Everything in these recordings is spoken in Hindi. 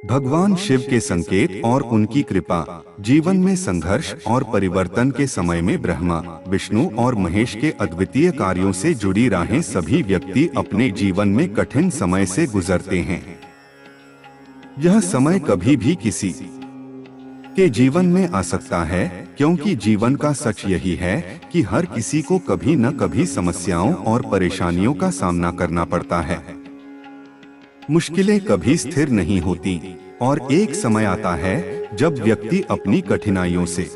भगवान शिव के संकेत और उनकी कृपा जीवन में संघर्ष और परिवर्तन के समय में ब्रह्मा, विष्णु और महेश के अद्वितीय कार्यों से जुड़ी राहें सभी व्यक्ति अपने जीवन में कठिन समय से गुजरते हैं। यह समय कभी भी किसी के जीवन में आ सकता है, क्योंकि जीवन का सच यही है कि हर किसी को कभी न कभी समस्याओं और परेशानियों का सामना करना पड़ता है। मुश्किलें कभी स्थिर नहीं होती और एक समय आता है जब व्यक्ति अपनी कठिनाइयों से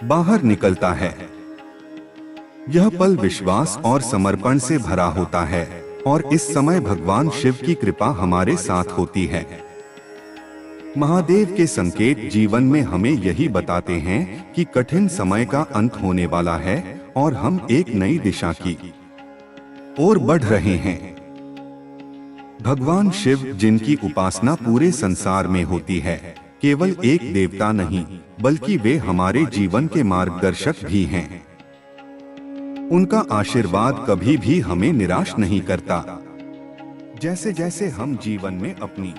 बाहर निकलता है। यह पल विश्वास और समर्पण से भरा होता है और इस समय भगवान शिव की कृपा हमारे साथ होती है। महादेव के संकेत जीवन में हमें यही बताते हैं कि कठिन समय का अंत होने वाला है और हम एक नई दिशा की ओर बढ़ रहे हैं। भगवान शिव, जिनकी उपासना पूरे संसार में होती है, केवल एक देवता नहीं बल्कि वे हमारे जीवन के मार्गदर्शक भी हैं। उनका आशीर्वाद कभी भी हमें निराश नहीं करता। जैसे जैसे हम जीवन में अपनी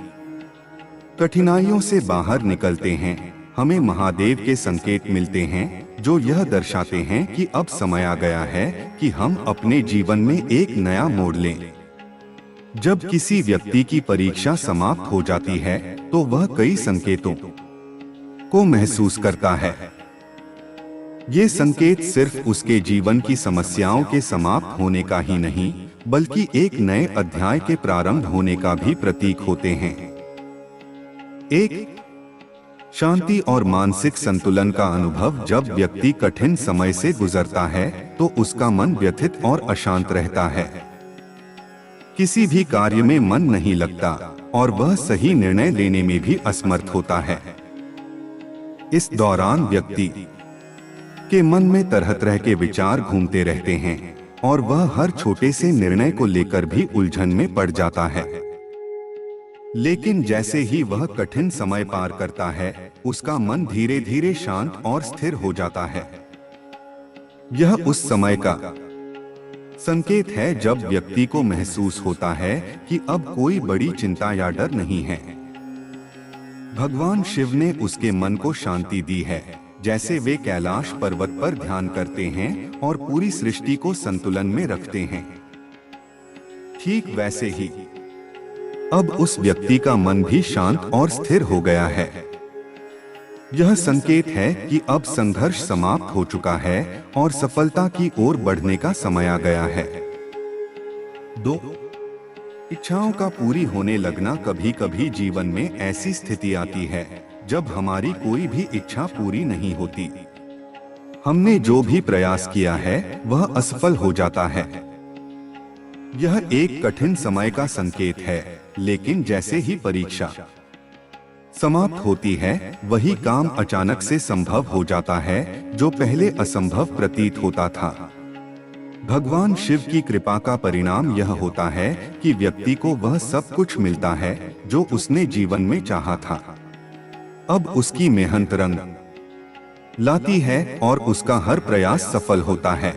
कठिनाइयों से बाहर निकलते हैं, हमें महादेव के संकेत मिलते हैं जो यह दर्शाते हैं कि अब समय आ गया है कि हम अपने जीवन में एक नया मोड़ लें। जब किसी व्यक्ति की परीक्षा समाप्त हो जाती है तो वह कई संकेतों को महसूस करता है। ये संकेत सिर्फ उसके जीवन की समस्याओं के समाप्त होने का ही नहीं बल्कि एक नए अध्याय के प्रारंभ होने का भी प्रतीक होते हैं। एक शांति और मानसिक संतुलन का अनुभव, जब व्यक्ति कठिन समय से गुजरता है तो उसका मन व्यथित और अशांत रहता है। किसी भी कार्य में मन नहीं लगता और वह सही निर्णय लेने में भी असमर्थ होता है। इस दौरान व्यक्ति के मन में तरह तरह के विचार घूमते रहते हैं और वह हर छोटे से निर्णय को लेकर भी उलझन में पड़ जाता है। लेकिन जैसे ही वह कठिन समय पार करता है, उसका मन धीरे धीरे शांत और स्थिर हो जाता है। यह उस समय का संकेत है जब व्यक्ति को महसूस होता है कि अब कोई बड़ी चिंता या डर नहीं है। भगवान शिव ने उसके मन को शांति दी है, जैसे वे कैलाश पर्वत पर ध्यान करते हैं और पूरी सृष्टि को संतुलन में रखते हैं। ठीक वैसे ही अब उस व्यक्ति का मन भी शांत और स्थिर हो गया है। यह संकेत है कि अब संघर्ष समाप्त हो चुका है और सफलता की ओर बढ़ने का समय आ गया है। 2. इच्छाओं का पूरी होने लगना। कभी कभी जीवन में ऐसी स्थिति आती है जब हमारी कोई भी इच्छा पूरी नहीं होती। हमने जो भी प्रयास किया है वह असफल हो जाता है। यह एक कठिन समय का संकेत है, लेकिन जैसे ही परीक्षा समाप्त होती है, वही काम अचानक से संभव हो जाता है जो पहले असंभव प्रतीत होता था। भगवान शिव की कृपा का परिणाम यह होता है कि व्यक्ति को वह सब कुछ मिलता है जो उसने जीवन में चाहा था। अब उसकी मेहनत रंग लाती है और उसका हर प्रयास सफल होता है।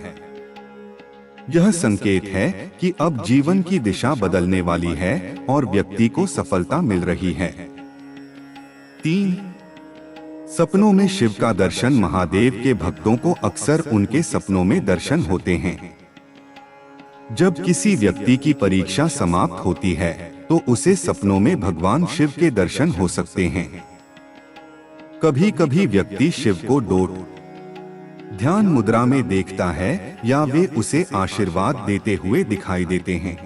यह संकेत है कि अब जीवन की दिशा बदलने वाली है और व्यक्ति को सफलता मिल रही है। 3. सपनों में शिव का दर्शन। महादेव के भक्तों को अक्सर उनके सपनों में दर्शन होते हैं। जब किसी व्यक्ति की परीक्षा समाप्त होती है तो उसे सपनों में भगवान शिव के दर्शन हो सकते हैं। कभी कभी व्यक्ति शिव को ध्यान मुद्रा में देखता है या वे उसे आशीर्वाद देते हुए दिखाई देते हैं।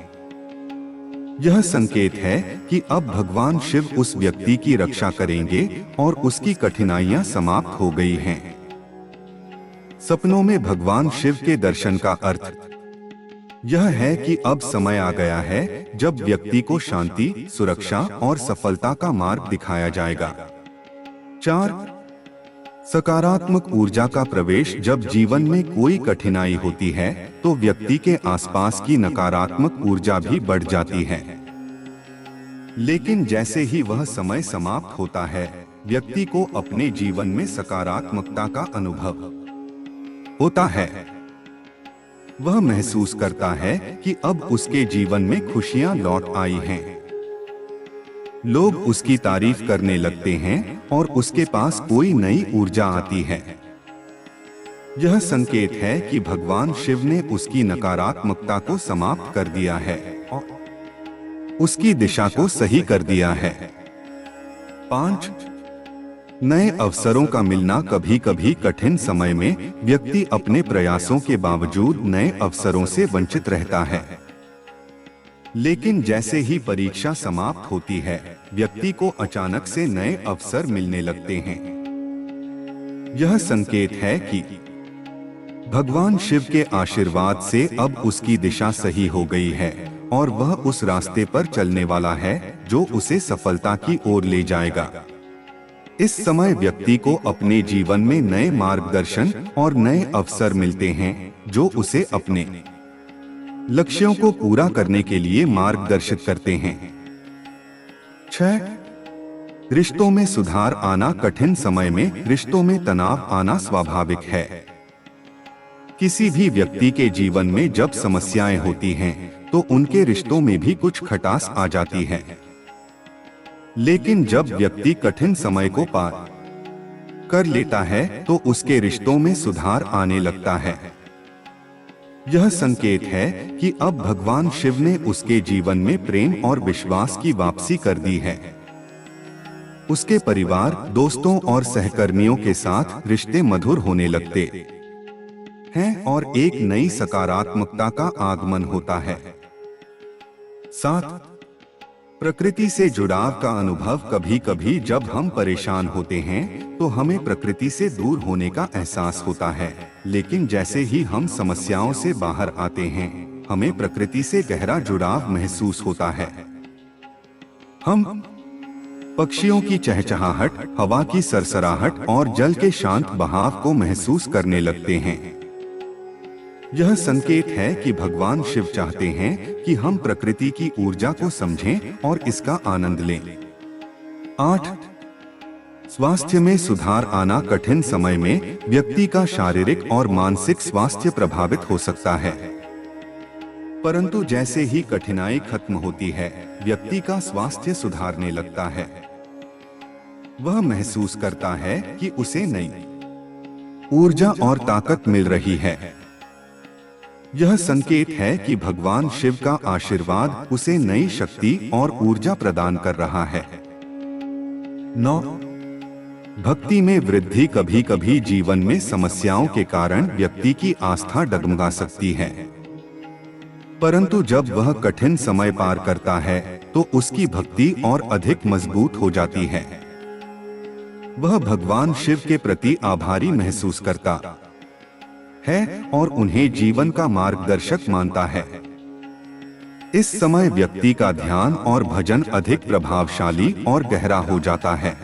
यह संकेत है कि अब भगवान शिव उस व्यक्ति की रक्षा करेंगे और उसकी कठिनाइयां समाप्त हो गई हैं। सपनों में भगवान शिव के दर्शन का अर्थ यह है कि अब समय आ गया है जब व्यक्ति को शांति, सुरक्षा और सफलता का मार्ग दिखाया जाएगा। 4. सकारात्मक ऊर्जा का प्रवेश। जब जीवन में कोई कठिनाई होती है तो व्यक्ति के आसपास की नकारात्मक ऊर्जा भी बढ़ जाती है। लेकिन जैसे ही वह समय समाप्त होता है, व्यक्ति को अपने जीवन में सकारात्मकता का अनुभव होता है। वह महसूस करता है कि अब उसके जीवन में खुशियां लौट आई हैं। लोग उसकी तारीफ करने लगते हैं और उसके पास कोई नई ऊर्जा आती है। यह संकेत है कि भगवान शिव ने उसकी नकारात्मकता को समाप्त कर दिया है और उसकी दिशा को सही कर दिया है। 5. नए अवसरों का मिलना। कभी कभी कठिन समय में व्यक्ति अपने प्रयासों के बावजूद नए अवसरों से वंचित रहता है, लेकिन जैसे ही परीक्षा समाप्त होती है, व्यक्ति को अचानक से नए अवसर मिलने लगते हैं। यह संकेत है कि भगवान शिव के आशीर्वाद से अब उसकी दिशा सही हो गई है और वह उस रास्ते पर चलने वाला है जो उसे सफलता की ओर ले जाएगा। इस समय व्यक्ति को अपने जीवन में नए मार्गदर्शन और नए अवसर मिलते हैं जो उसे अपने लक्ष्यों को पूरा करने के लिए मार्गदर्शित करते हैं। 6. रिश्तों में सुधार आना। कठिन समय में रिश्तों में तनाव आना स्वाभाविक है। किसी भी व्यक्ति के जीवन में जब समस्याएं होती हैं, तो उनके रिश्तों में भी कुछ खटास आ जाती है। लेकिन जब व्यक्ति कठिन समय को पार कर लेता है, तो उसके रिश्तों में सुधार आने लगता है। यह संकेत है कि अब भगवान शिव ने उसके जीवन में प्रेम और विश्वास की वापसी कर दी है। उसके परिवार, दोस्तों और सहकर्मियों के साथ रिश्ते मधुर होने लगते हैं और एक नई सकारात्मकता का आगमन होता है। 7. प्रकृति से जुड़ाव का अनुभव। कभी कभी जब हम परेशान होते हैं तो हमें प्रकृति से दूर होने का एहसास होता है, लेकिन जैसे ही हम समस्याओं से बाहर आते हैं, हमें प्रकृति से गहरा जुड़ाव महसूस होता है। हम पक्षियों की चहचहाहट, हवा की सरसराहट और जल के शांत बहाव को महसूस करने लगते हैं। यह संकेत है कि भगवान शिव चाहते हैं कि हम प्रकृति की ऊर्जा को समझें और इसका आनंद लें। 8. स्वास्थ्य में सुधार आना। कठिन समय में व्यक्ति का शारीरिक और मानसिक स्वास्थ्य प्रभावित हो सकता है, परंतु जैसे ही कठिनाई खत्म होती है, व्यक्ति का स्वास्थ्य सुधारने लगता है। वह महसूस करता है कि उसे नई ऊर्जा और ताकत मिल रही है। यह संकेत है कि भगवान शिव का आशीर्वाद उसे नई शक्ति और ऊर्जा प्रदान कर रहा है। 9. भक्ति में वृद्धि। कभी कभी जीवन में समस्याओं के कारण व्यक्ति की आस्था डगमगा सकती है, परंतु जब वह कठिन समय पार करता है तो उसकी भक्ति और अधिक मजबूत हो जाती है। वह भगवान शिव के प्रति आभारी महसूस करता है और उन्हें जीवन का मार्गदर्शक मानता है। इस समय व्यक्ति का ध्यान और भजन अधिक प्रभावशाली और गहरा हो जाता है।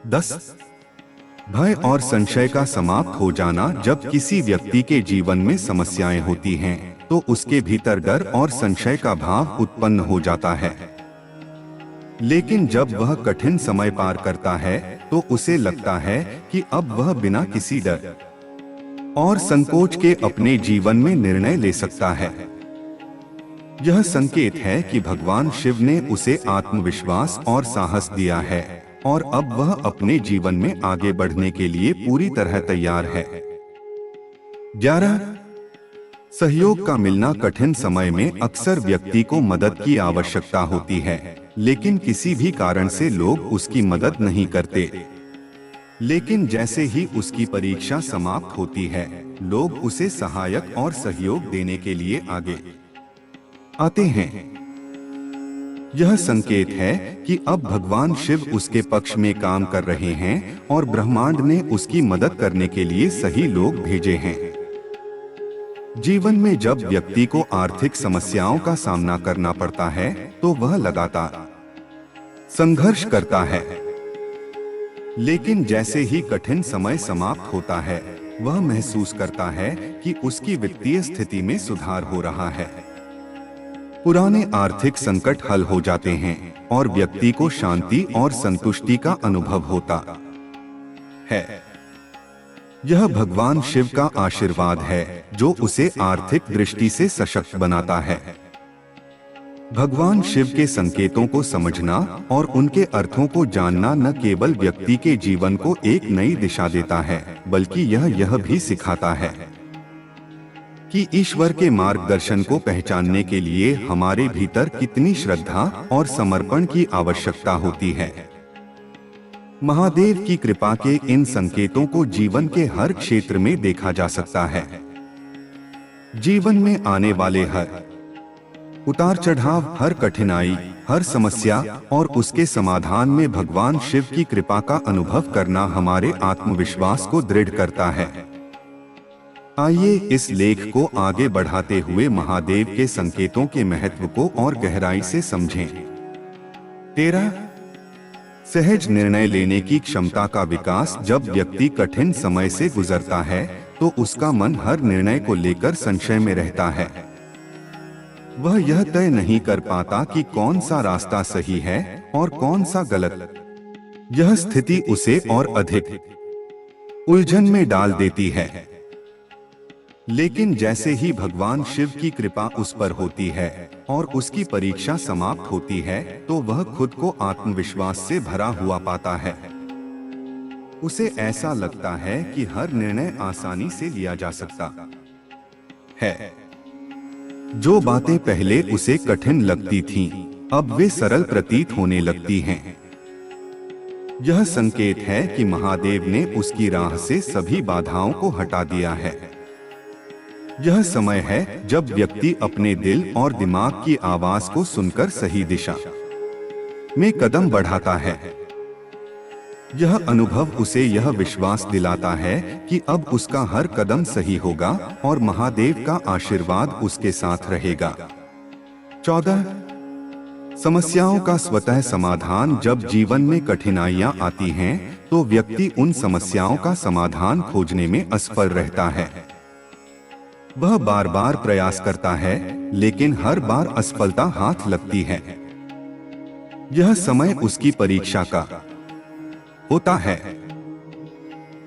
10. भय और संशय का समाप्त हो जाना। जब किसी व्यक्ति के जीवन में समस्याएं होती हैं, तो उसके भीतर डर और संशय का भाव उत्पन्न हो जाता है। लेकिन जब वह कठिन समय पार करता है, तो उसे लगता है कि अब वह बिना किसी डर और संकोच के अपने जीवन में निर्णय ले सकता है। यह संकेत है कि भगवान शिव ने उसे आत्मविश्वास और साहस दिया है और अब वह अपने जीवन में आगे बढ़ने के लिए पूरी तरह तैयार है। 11. सहयोग का मिलना। कठिन समय में अक्सर व्यक्ति को मदद की आवश्यकता होती है, लेकिन किसी भी कारण से लोग उसकी मदद नहीं करते। लेकिन जैसे ही उसकी परीक्षा समाप्त होती है, लोग उसे सहायक और सहयोग देने के लिए आगे आते हैं। यह संकेत है कि अब भगवान शिव उसके पक्ष में काम कर रहे हैं और ब्रह्मांड ने उसकी मदद करने के लिए सही लोग भेजे हैं। जीवन में जब व्यक्ति को आर्थिक समस्याओं का सामना करना पड़ता है, तो वह लगातार संघर्ष करता है, लेकिन जैसे ही कठिन समय समाप्त होता है, वह महसूस करता है कि उसकी वित्तीय स्थिति में सुधार हो रहा है। पुराने आर्थिक संकट हल हो जाते हैं और व्यक्ति को शांति और संतुष्टि का अनुभव होता है। यह भगवान शिव का आशीर्वाद है जो उसे आर्थिक दृष्टि से सशक्त बनाता है। भगवान शिव के संकेतों को समझना और उनके अर्थों को जानना न केवल व्यक्ति के जीवन को एक नई दिशा देता है, बल्कि यह भी सिखाता है कि ईश्वर के मार्गदर्शन को पहचानने के लिए हमारे भीतर कितनी श्रद्धा और समर्पण की आवश्यकता होती है। महादेव की कृपा के इन संकेतों को जीवन के हर क्षेत्र में देखा जा सकता है। जीवन में आने वाले हर उतार चढ़ाव, हर कठिनाई, हर समस्या और उसके समाधान में भगवान शिव की कृपा का अनुभव करना हमारे आत्मविश्वास को दृढ़ करता है। आइए इस लेख को आगे बढ़ाते हुए महादेव के संकेतों के महत्व को और गहराई से समझें। 13 सहज निर्णय लेने की क्षमता का विकास। जब व्यक्ति कठिन समय से गुजरता है तो उसका मन हर निर्णय को लेकर संशय में रहता है। वह यह तय नहीं कर पाता कि कौन सा रास्ता सही है और कौन सा गलत। यह स्थिति उसे और अधिक उलझन में डाल देती है। लेकिन जैसे ही भगवान शिव की कृपा उस पर होती है और उसकी परीक्षा समाप्त होती है, तो वह खुद को आत्मविश्वास से भरा हुआ पाता है। उसे ऐसा लगता है कि हर निर्णय आसानी से लिया जा सकता है। जो बातें पहले उसे कठिन लगती थीं, अब वे सरल प्रतीत होने लगती हैं। यह संकेत है कि महादेव ने उसकी राह से सभी बाधाओं को हटा दिया है। यह समय है जब व्यक्ति अपने दिल और दिमाग की आवाज को सुनकर सही दिशा में कदम बढ़ाता है। यह अनुभव उसे यह विश्वास दिलाता है कि अब उसका हर कदम सही होगा और महादेव का आशीर्वाद उसके साथ रहेगा। 14 समस्याओं का स्वतः समाधान। जब जीवन में कठिनाइयां आती हैं, तो व्यक्ति उन समस्याओं का समाधान खोजने में असफल रहता है। वह बार बार प्रयास करता है, लेकिन हर बार असफलता हाथ लगती है। यह समय उसकी परीक्षा का होता है।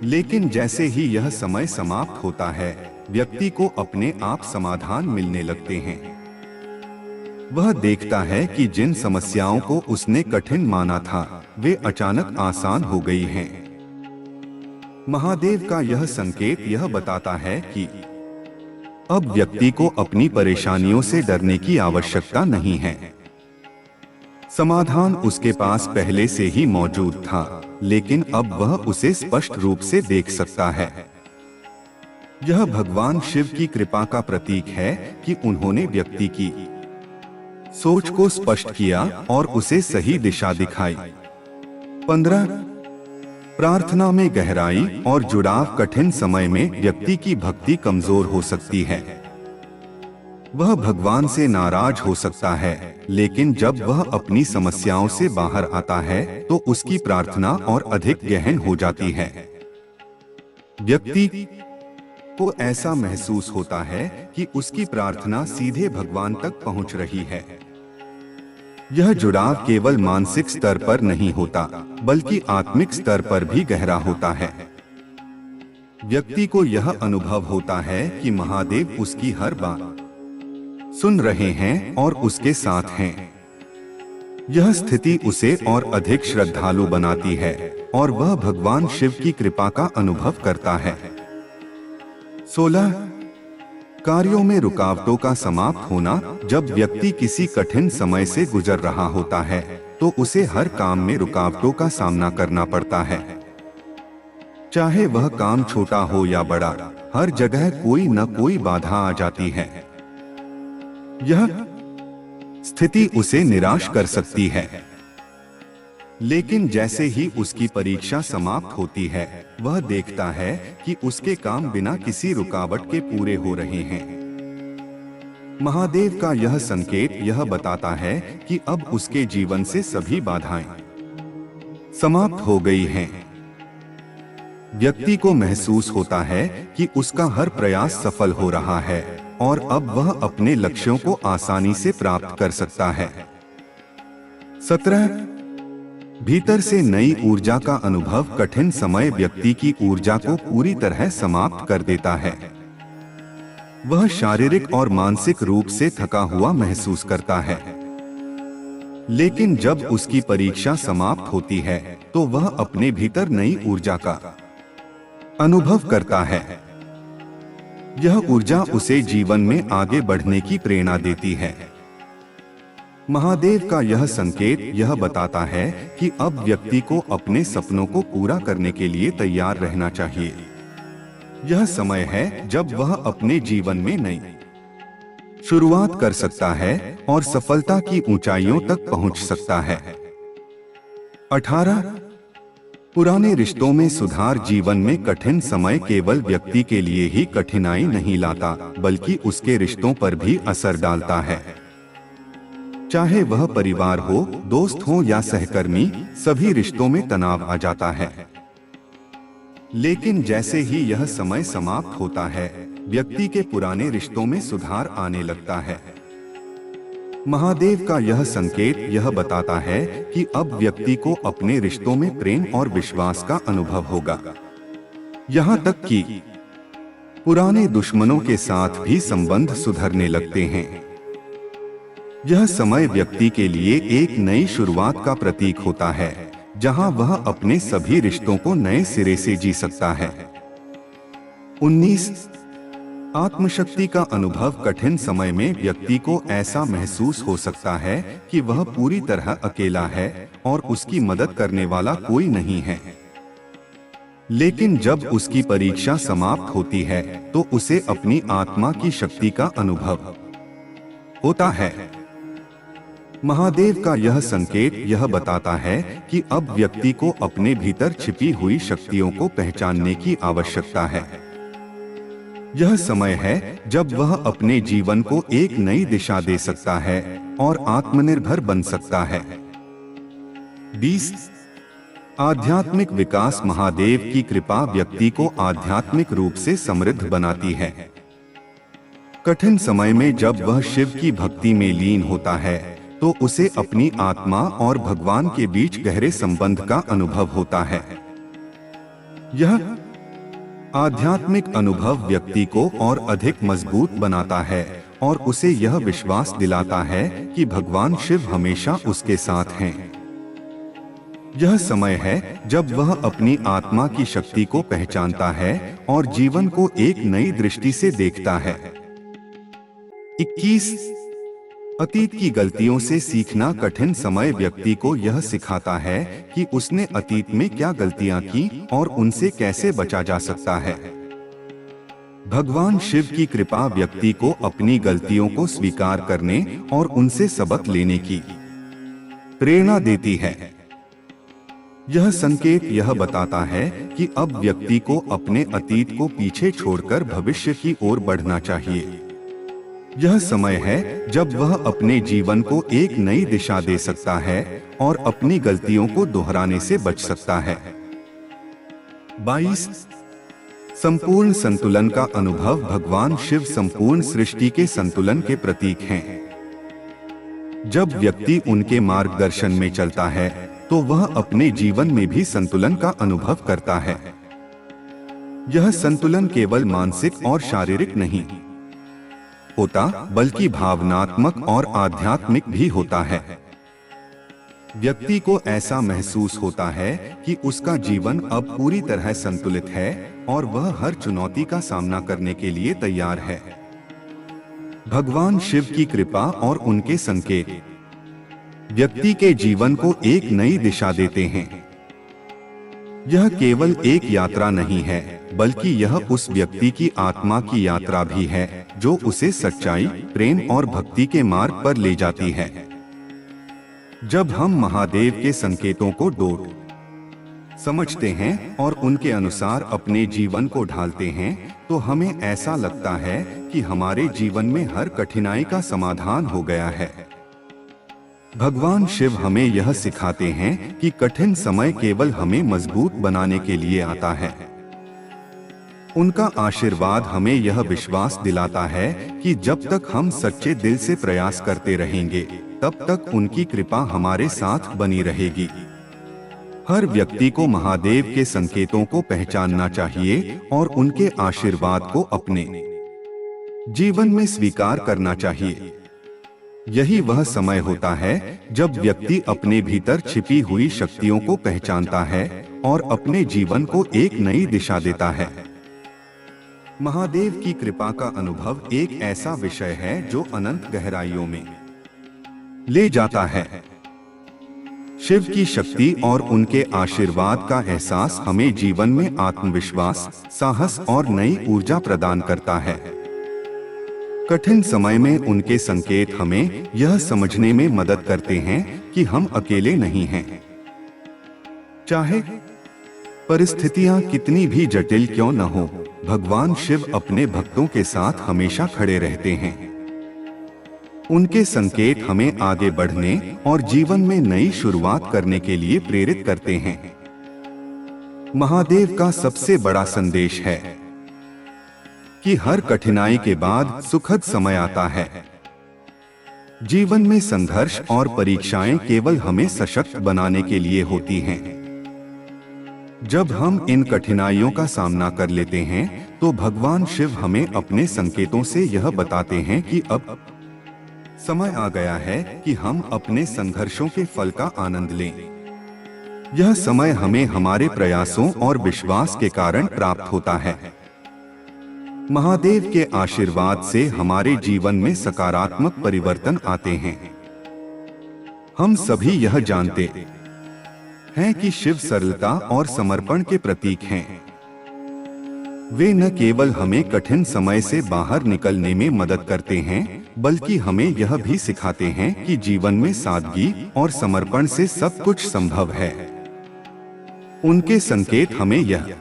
लेकिन जैसे ही यह समय समाप्त होता है, व्यक्ति को अपने आप समाधान मिलने लगते हैं। वह देखता है कि जिन समस्याओं को उसने कठिन माना था, वे अचानक आसान हो गई हैं। महादेव का यह संकेत यह बताता है कि अब व्यक्ति को अपनी परेशानियों से डरने की आवश्यकता नहीं है। समाधान उसके पास पहले से ही मौजूद था, लेकिन अब वह उसे स्पष्ट रूप से देख सकता है। यह भगवान शिव की कृपा का प्रतीक है कि उन्होंने व्यक्ति की सोच को स्पष्ट किया और उसे सही दिशा दिखाई। 15 प्रार्थना में गहराई और जुड़ाव। कठिन समय में व्यक्ति की भक्ति कमजोर हो सकती है। वह भगवान से नाराज हो सकता है, लेकिन जब वह अपनी समस्याओं से बाहर आता है, तो उसकी प्रार्थना और अधिक गहन हो जाती है। व्यक्ति को ऐसा महसूस होता है कि उसकी प्रार्थना सीधे भगवान तक पहुंच रही है। यह जुड़ाव केवल मानसिक स्तर पर नहीं होता, बल्कि आत्मिक स्तर पर भी गहरा होता है। व्यक्ति को यह अनुभव होता है कि महादेव उसकी हर बात सुन रहे हैं और उसके साथ हैं। यह स्थिति उसे और अधिक श्रद्धालु बनाती है और वह भगवान शिव की कृपा का अनुभव करता है। 16 कार्यों में रुकावटों का समाप्त होना। जब व्यक्ति किसी कठिन समय से गुजर रहा होता है, तो उसे हर काम में रुकावटों का सामना करना पड़ता है। चाहे वह काम छोटा हो या बड़ा, हर जगह कोई न कोई बाधा आ जाती है। यह स्थिति उसे निराश कर सकती है, लेकिन जैसे ही उसकी परीक्षा समाप्त होती है, वह देखता है कि उसके काम बिना किसी रुकावट के पूरे हो रहे हैं। महादेव का यह संकेत यह बताता है कि अब उसके जीवन से सभी बाधाएं समाप्त हो गई हैं। व्यक्ति को महसूस होता है कि उसका हर प्रयास सफल हो रहा है और अब वह अपने लक्ष्यों को आसानी से प्राप्त कर सकता है। 17 भीतर से नई ऊर्जा का अनुभव। कठिन समय व्यक्ति की ऊर्जा को पूरी तरह समाप्त कर देता है। वह शारीरिक और मानसिक रूप से थका हुआ महसूस करता है। लेकिन जब उसकी परीक्षा समाप्त होती है तो वह अपने भीतर नई ऊर्जा का अनुभव करता है। यह ऊर्जा उसे जीवन में आगे बढ़ने की प्रेरणा देती है। महादेव का यह संकेत यह बताता है कि अब व्यक्ति को अपने सपनों को पूरा करने के लिए तैयार रहना चाहिए। यह समय है जब वह अपने जीवन में नई शुरुआत कर सकता है और सफलता की ऊंचाइयों तक पहुंच सकता है। 18 पुराने रिश्तों में सुधार। जीवन में कठिन समय केवल व्यक्ति के लिए ही कठिनाई नहीं लाता, बल्कि उसके रिश्तों पर भी असर डालता है। चाहे वह परिवार हो, दोस्त हो या सहकर्मी, सभी रिश्तों में तनाव आ जाता है। लेकिन जैसे ही यह समय समाप्त होता है, व्यक्ति के पुराने रिश्तों में सुधार आने लगता है। महादेव का यह संकेत यह बताता है कि अब व्यक्ति को अपने रिश्तों में प्रेम और विश्वास का अनुभव होगा। यहाँ तक कि पुराने दुश्मनों के साथ भी संबंध सुधरने लगते हैं। यह समय व्यक्ति के लिए एक नई शुरुआत का प्रतीक होता है, जहां वह अपने सभी रिश्तों को नए सिरे से जी सकता है। 19 आत्मशक्ति का अनुभव। कठिन समय में व्यक्ति को ऐसा महसूस हो सकता है कि वह पूरी तरह अकेला है और उसकी मदद करने वाला कोई नहीं है। लेकिन जब उसकी परीक्षा समाप्त होती है तो उसे अपनी आत्मा की शक्ति का अनुभव होता है। महादेव का यह संकेत यह बताता है कि अब व्यक्ति को अपने भीतर छिपी हुई शक्तियों को पहचानने की आवश्यकता है। यह समय है जब वह अपने जीवन को एक नई दिशा दे सकता है और आत्मनिर्भर बन सकता है। 20 आध्यात्मिक विकास। महादेव की कृपा व्यक्ति को आध्यात्मिक रूप से समृद्ध बनाती है। कठिन समय में जब वह शिव की भक्ति में लीन होता है तो उसे अपनी आत्मा और भगवान के बीच गहरे संबंध का अनुभव होता है। यह आध्यात्मिक अनुभव व्यक्ति को और अधिक मजबूत बनाता है और उसे यह विश्वास दिलाता है कि भगवान शिव हमेशा उसके साथ हैं। यह समय है जब वह अपनी आत्मा की शक्ति को पहचानता है और जीवन को एक नई दृष्टि से देखता है। 21 अतीत की गलतियों से सीखना। कठिन समय व्यक्ति को यह सिखाता है कि उसने अतीत में क्या गलतियां की और उनसे कैसे बचा जा सकता है। भगवान शिव की कृपा व्यक्ति को अपनी गलतियों को स्वीकार करने और उनसे सबक लेने की प्रेरणा देती है। यह संकेत यह बताता है कि अब व्यक्ति को अपने अतीत को पीछे छोड़कर भविष्य की ओर बढ़ना चाहिए। यह समय है जब वह अपने जीवन को एक नई दिशा दे सकता है और अपनी गलतियों को दोहराने से बच सकता है। 22 संपूर्ण संतुलन का अनुभव। भगवान शिव संपूर्ण सृष्टि के संतुलन के प्रतीक हैं। जब व्यक्ति उनके मार्गदर्शन में चलता है तो वह अपने जीवन में भी संतुलन का अनुभव करता है। यह संतुलन केवल मानसिक और शारीरिक नहीं होता, बल्कि भावनात्मक और आध्यात्मिक भी होता है। व्यक्ति को ऐसा महसूस होता है कि उसका जीवन अब पूरी तरह संतुलित है और वह हर चुनौती का सामना करने के लिए तैयार है। भगवान शिव की कृपा और उनके संकेत व्यक्ति के जीवन को एक नई दिशा देते हैं। यह केवल एक यात्रा नहीं है, बल्कि यह उस व्यक्ति की आत्मा की यात्रा भी है जो उसे सच्चाई, प्रेम और भक्ति के मार्ग पर ले जाती है। जब हम महादेव के संकेतों को समझते हैं और उनके अनुसार अपने जीवन को ढालते हैं, तो हमें ऐसा लगता है कि हमारे जीवन में हर कठिनाई का समाधान हो गया है। भगवान शिव हमें यह सिखाते हैं कि कठिन समय केवल हमें मजबूत बनाने के लिए आता है। उनका आशीर्वाद हमें यह विश्वास दिलाता है कि जब तक हम सच्चे दिल से प्रयास करते रहेंगे, तब तक उनकी कृपा हमारे साथ बनी रहेगी। हर व्यक्ति को महादेव के संकेतों को पहचानना चाहिए और उनके आशीर्वाद को अपने जीवन में स्वीकार करना चाहिए। यही वह समय होता है जब व्यक्ति अपने भीतर छिपी हुई शक्तियों को पहचानता है और अपने जीवन को एक नई दिशा देता है। महादेव की कृपा का अनुभव एक ऐसा विषय है जो अनंत गहराइयों में ले जाता है। शिव की शक्ति और उनके आशीर्वाद का एहसास हमें जीवन में आत्मविश्वास, साहस और नई ऊर्जा प्रदान करता है। कठिन समय में उनके संकेत हमें यह समझने में मदद करते हैं कि हम अकेले नहीं हैं। चाहे परिस्थितियां कितनी भी जटिल क्यों न हो, भगवान शिव अपने भक्तों के साथ हमेशा खड़े रहते हैं। उनके संकेत हमें आगे बढ़ने और जीवन में नई शुरुआत करने के लिए प्रेरित करते हैं। महादेव का सबसे बड़ा संदेश है कि हर कठिनाई के बाद सुखद समय आता है। जीवन में संघर्ष और परीक्षाएं केवल हमें सशक्त बनाने के लिए होती हैं। जब हम इन कठिनाइयों का सामना कर लेते हैं तो भगवान शिव हमें अपने संकेतों से यह बताते हैं कि अब समय आ गया है कि हम अपने संघर्षों के फल का आनंद लें। यह समय हमें हमारे प्रयासों और विश्वास के कारण प्राप्त होता है। महादेव के आशीर्वाद से हमारे जीवन में सकारात्मक परिवर्तन आते हैं। हम सभी यह जानते हैं कि शिव सरलता और समर्पण के प्रतीक हैं। वे न केवल हमें कठिन समय से बाहर निकलने में मदद करते हैं, बल्कि हमें यह भी सिखाते हैं कि जीवन में सादगी और समर्पण से सब कुछ संभव है। उनके संकेत हमें यह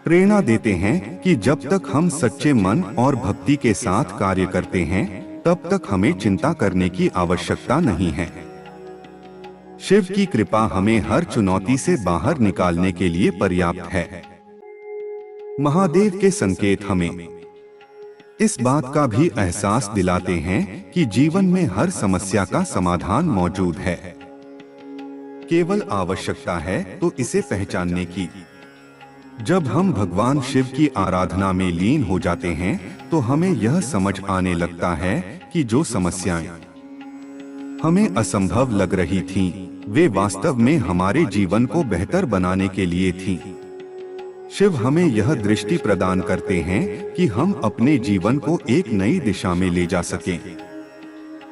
प्रेरणा देते हैं कि जब तक हम सच्चे मन और भक्ति के साथ कार्य करते हैं, तब तक हमें चिंता करने की आवश्यकता नहीं है। शिव की कृपा हमें हर चुनौती से बाहर निकालने के लिए पर्याप्त है। महादेव के संकेत हमें इस बात का भी एहसास दिलाते हैं कि जीवन में हर समस्या का समाधान मौजूद है। केवल आवश्यकता है तो इसे पहचानने की। जब हम भगवान शिव की आराधना में लीन हो जाते हैं तो हमें यह समझ आने लगता है कि जो समस्याएं हमें असंभव लग रही थीं, वे वास्तव में हमारे जीवन को बेहतर बनाने के लिए थीं। शिव हमें यह दृष्टि प्रदान करते हैं कि हम अपने जीवन को एक नई दिशा में ले जा सकें।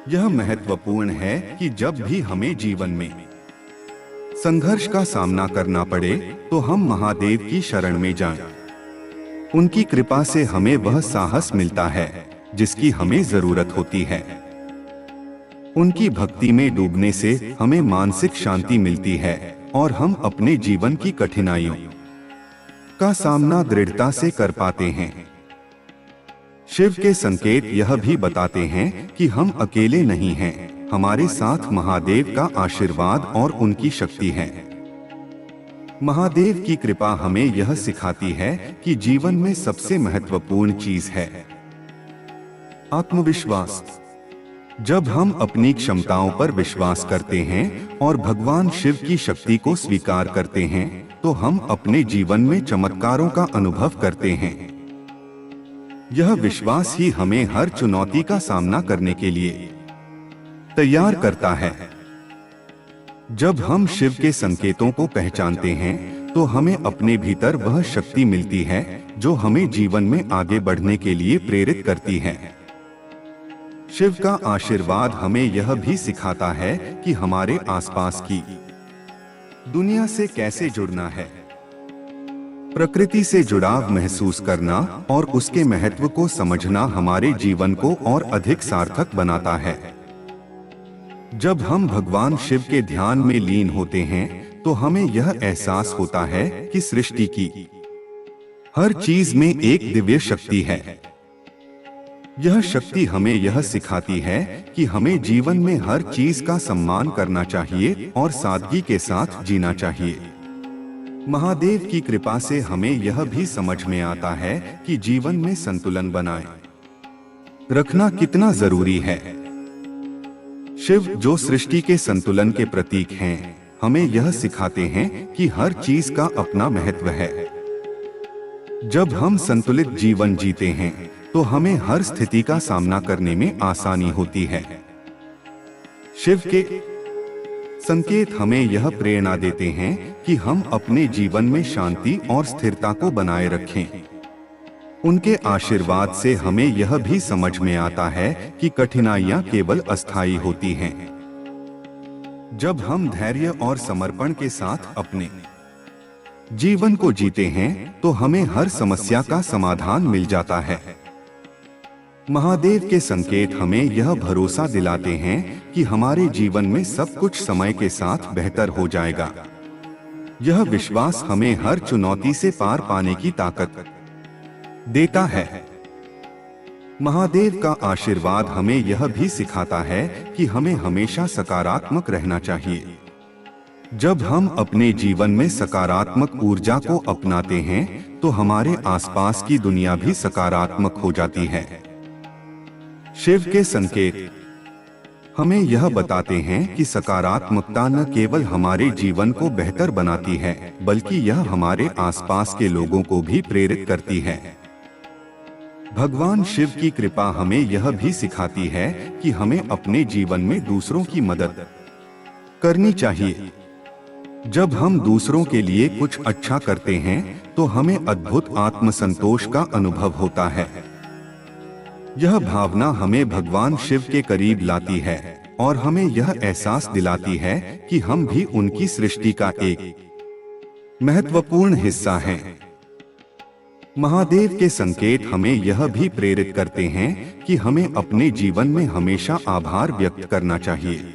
यह महत्वपूर्ण है कि जब भी हमें जीवन में संघर्ष का सामना करना पड़े तो हम महादेव की शरण में जाएं। उनकी कृपा से हमें वह साहस मिलता है जिसकी हमें जरूरत होती है। उनकी भक्ति में डूबने से हमें मानसिक शांति मिलती है और हम अपने जीवन की कठिनाइयों का सामना दृढ़ता से कर पाते हैं। शिव के संकेत यह भी बताते हैं कि हम अकेले नहीं हैं, हमारे साथ महादेव का आशीर्वाद और उनकी शक्ति है। महादेव की कृपा हमें यह सिखाती है कि जीवन में सबसे महत्वपूर्ण चीज है आत्मविश्वास। जब हम अपनी क्षमताओं पर विश्वास करते हैं और भगवान शिव की शक्ति को स्वीकार करते हैं, तो हम अपने जीवन में चमत्कारों का अनुभव करते हैं। यह विश्वास ही हमें हर चुनौती का सामना करने के लिए तैयार करता है। जब हम शिव के संकेतों को पहचानते हैं तो हमें अपने भीतर वह शक्ति मिलती है जो हमें जीवन में आगे बढ़ने के लिए प्रेरित करती है। शिव का आशीर्वाद हमें यह भी सिखाता है कि हमारे आसपास की दुनिया से कैसे जुड़ना है। प्रकृति से जुड़ाव महसूस करना और उसके महत्व को समझना हमारे जीवन को और अधिक सार्थक बनाता है। जब हम भगवान शिव के ध्यान में लीन होते हैं तो हमें यह एहसास होता है कि सृष्टि की हर चीज में एक दिव्य शक्ति है। यह शक्ति हमें यह सिखाती है कि हमें जीवन में हर चीज का सम्मान करना चाहिए और सादगी के साथ जीना चाहिए। महादेव की कृपा से हमें यह भी समझ में आता है कि जीवन में संतुलन बनाए रखना कितना जरूरी है। शिव जो सृष्टि के संतुलन के प्रतीक हैं, हमें यह सिखाते हैं कि हर चीज का अपना महत्व है। जब हम संतुलित जीवन जीते हैं तो हमें हर स्थिति का सामना करने में आसानी होती है। शिव के संकेत हमें यह प्रेरणा देते हैं कि हम अपने जीवन में शांति और स्थिरता को बनाए रखें। उनके आशीर्वाद से हमें यह भी समझ में आता है कि कठिनाइयां केवल अस्थायी होती हैं। जब हम धैर्य और समर्पण के साथ अपने जीवन को जीते हैं तो हमें हर समस्या का समाधान मिल जाता है। महादेव के संकेत हमें यह भरोसा दिलाते हैं कि हमारे जीवन में सब कुछ समय के साथ बेहतर हो जाएगा। यह विश्वास हमें हर चुनौती से पार पाने की ताकत देता है। महादेव का आशीर्वाद हमें यह भी सिखाता है कि हमें हमेशा सकारात्मक रहना चाहिए। जब हम अपने जीवन में सकारात्मक ऊर्जा को अपनाते हैं तो हमारे आसपास की दुनिया भी सकारात्मक हो जाती है। शिव के संकेत हमें यह बताते हैं कि सकारात्मकता न केवल हमारे जीवन को बेहतर बनाती है बल्कि यह हमारे आसपास के लोगों को भी प्रेरित करती है। भगवान शिव की कृपा हमें यह भी सिखाती है कि हमें अपने जीवन में दूसरों की मदद करनी चाहिए। जब हम दूसरों के लिए कुछ अच्छा करते हैं तो हमें अद्भुत आत्मसंतोष का अनुभव होता है। यह भावना हमें भगवान शिव के करीब लाती है और हमें यह एहसास दिलाती है कि हम भी उनकी सृष्टि का एक महत्वपूर्ण हिस्सा हैं। महादेव के संकेत हमें यह भी प्रेरित करते हैं कि हमें अपने जीवन में हमेशा आभार व्यक्त करना चाहिए।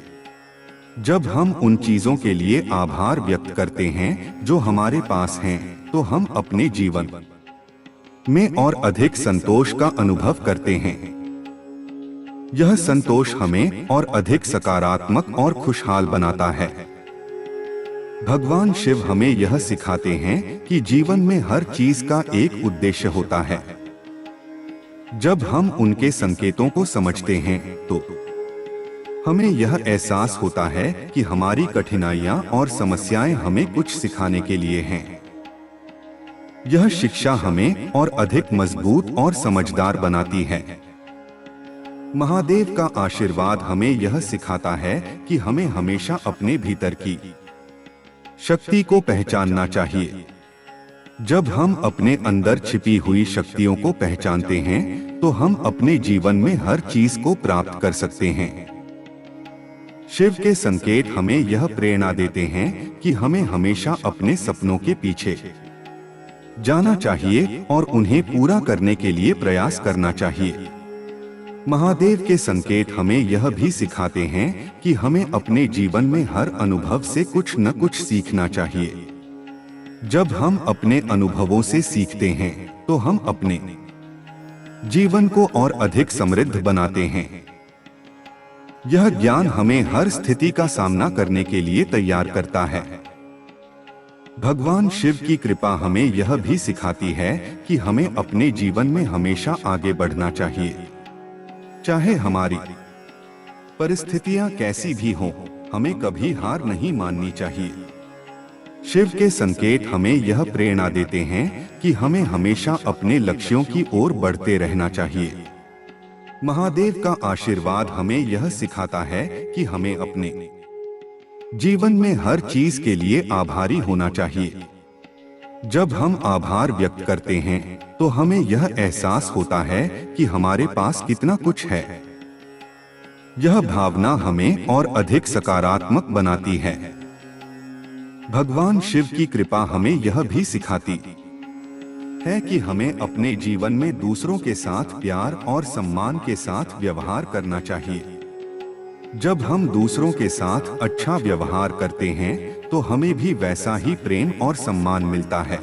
जब हम उन चीजों के लिए आभार व्यक्त करते हैं जो हमारे पास हैं, तो हम अपने जीवन में और अधिक संतोष का अनुभव करते हैं। यह संतोष हमें और अधिक सकारात्मक और खुशहाल बनाता है। भगवान शिव हमें यह सिखाते हैं कि जीवन में हर चीज का एक उद्देश्य होता है। जब हम उनके संकेतों को समझते हैं तो हमें यह एहसास होता है कि हमारी कठिनाइयां और समस्याएं हमें कुछ सिखाने के लिए हैं। यह शिक्षा हमें और अधिक मजबूत और समझदार बनाती है। महादेव का आशीर्वाद हमें यह सिखाता है कि हमें हमेशा अपने भीतर की शक्ति को पहचानना चाहिए। जब हम अपने अंदर छिपी हुई शक्तियों को पहचानते हैं तो हम अपने जीवन में हर चीज को प्राप्त कर सकते हैं। शिव के संकेत हमें यह प्रेरणा देते हैं कि हमें हमेशा अपने सपनों के पीछे जाना चाहिए और उन्हें पूरा करने के लिए प्रयास करना चाहिए। महादेव के संकेत हमें यह भी सिखाते हैं कि हमें अपने जीवन में हर अनुभव से कुछ न कुछ सीखना चाहिए। जब हम अपने अनुभवों से सीखते हैं तो हम अपने जीवन को और अधिक समृद्ध बनाते हैं। यह ज्ञान हमें हर स्थिति का सामना करने के लिए तैयार करता है। भगवान शिव की कृपा हमें यह भी सिखाती है कि हमें अपने जीवन में हमेशा आगे बढ़ना चाहिए। चाहे हमारी परिस्थितियां कैसी भी हों, हमें कभी हार नहीं माननी चाहिए। शिव के संकेत हमें यह प्रेरणा देते हैं कि हमें हमेशा अपने लक्ष्यों की ओर बढ़ते रहना चाहिए। महादेव का आशीर्वाद हमें यह सिखाता है कि हमें अपने जीवन में हर चीज के लिए आभारी होना चाहिए। जब हम आभार व्यक्त करते हैं तो हमें यह एहसास होता है कि हमारे पास कितना कुछ है। यह भावना हमें और अधिक सकारात्मक बनाती है। भगवान शिव की कृपा हमें यह भी सिखाती है कि हमें अपने जीवन में दूसरों के साथ प्यार और सम्मान के साथ व्यवहार करना चाहिए। जब हम दूसरों के साथ अच्छा व्यवहार करते हैं तो हमें भी वैसा ही प्रेम और सम्मान मिलता है।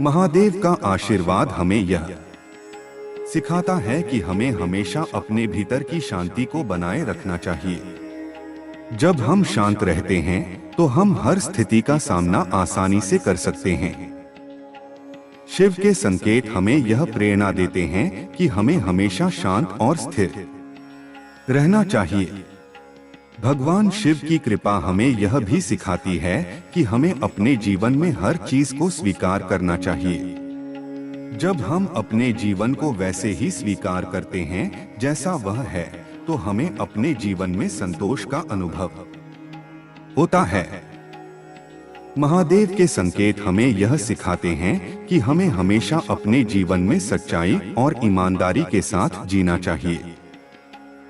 महादेव का आशीर्वाद हमें यह सिखाता है कि हमें हमेशा अपने भीतर की शांति को बनाए रखना चाहिए। जब हम शांत रहते हैं तो हम हर स्थिति का सामना आसानी से कर सकते हैं। शिव के संकेत हमें यह प्रेरणा देते हैं कि हमें हमेशा शांत और स्थिर रहना चाहिए। भगवान शिव की कृपा हमें यह भी सिखाती है कि हमें अपने जीवन में हर चीज को स्वीकार करना चाहिए। जब हम अपने जीवन को वैसे ही स्वीकार करते हैं जैसा वह है, तो हमें अपने जीवन में संतोष का अनुभव होता है। महादेव के संकेत हमें यह सिखाते हैं कि हमें हमेशा अपने जीवन में सच्चाई और ईमानदारी के साथ जीना चाहिए।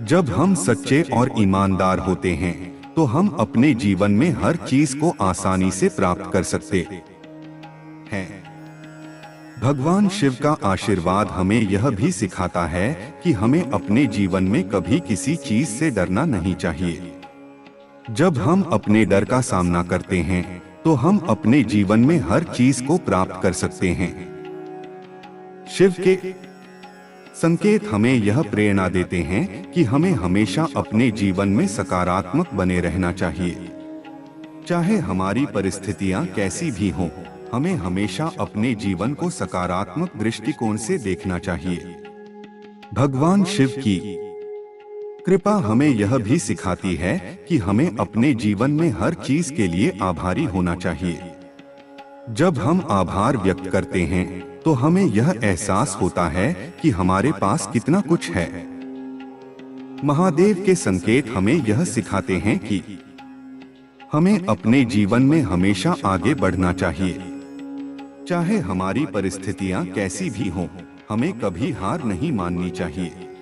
जब हम सच्चे और ईमानदार होते हैं तो हम अपने जीवन में हर चीज को आसानी से प्राप्त कर सकते हैं। भगवान शिव का आशीर्वाद हमें यह भी सिखाता है कि हमें अपने जीवन में कभी किसी चीज से डरना नहीं चाहिए। जब हम अपने डर का सामना करते हैं तो हम अपने जीवन में हर चीज को प्राप्त कर सकते हैं। शिव के संकेत हमें यह प्रेरणा देते हैं कि हमें हमेशा अपने जीवन में सकारात्मक बने रहना चाहिए। चाहे हमारी परिस्थितियां कैसी भी हों, हमें हमेशा अपने जीवन को सकारात्मक दृष्टिकोण से देखना चाहिए। भगवान शिव की कृपा हमें यह भी सिखाती है कि हमें अपने जीवन में हर चीज के लिए आभारी होना चाहिए। जब हम आभार व्यक्त करते हैं तो हमें यह एहसास होता है कि हमारे पास कितना कुछ है। महादेव के संकेत हमें यह सिखाते हैं कि हमें अपने जीवन में हमेशा आगे बढ़ना चाहिए। चाहे हमारी परिस्थितियां कैसी भी हों, हमें कभी हार नहीं माननी चाहिए।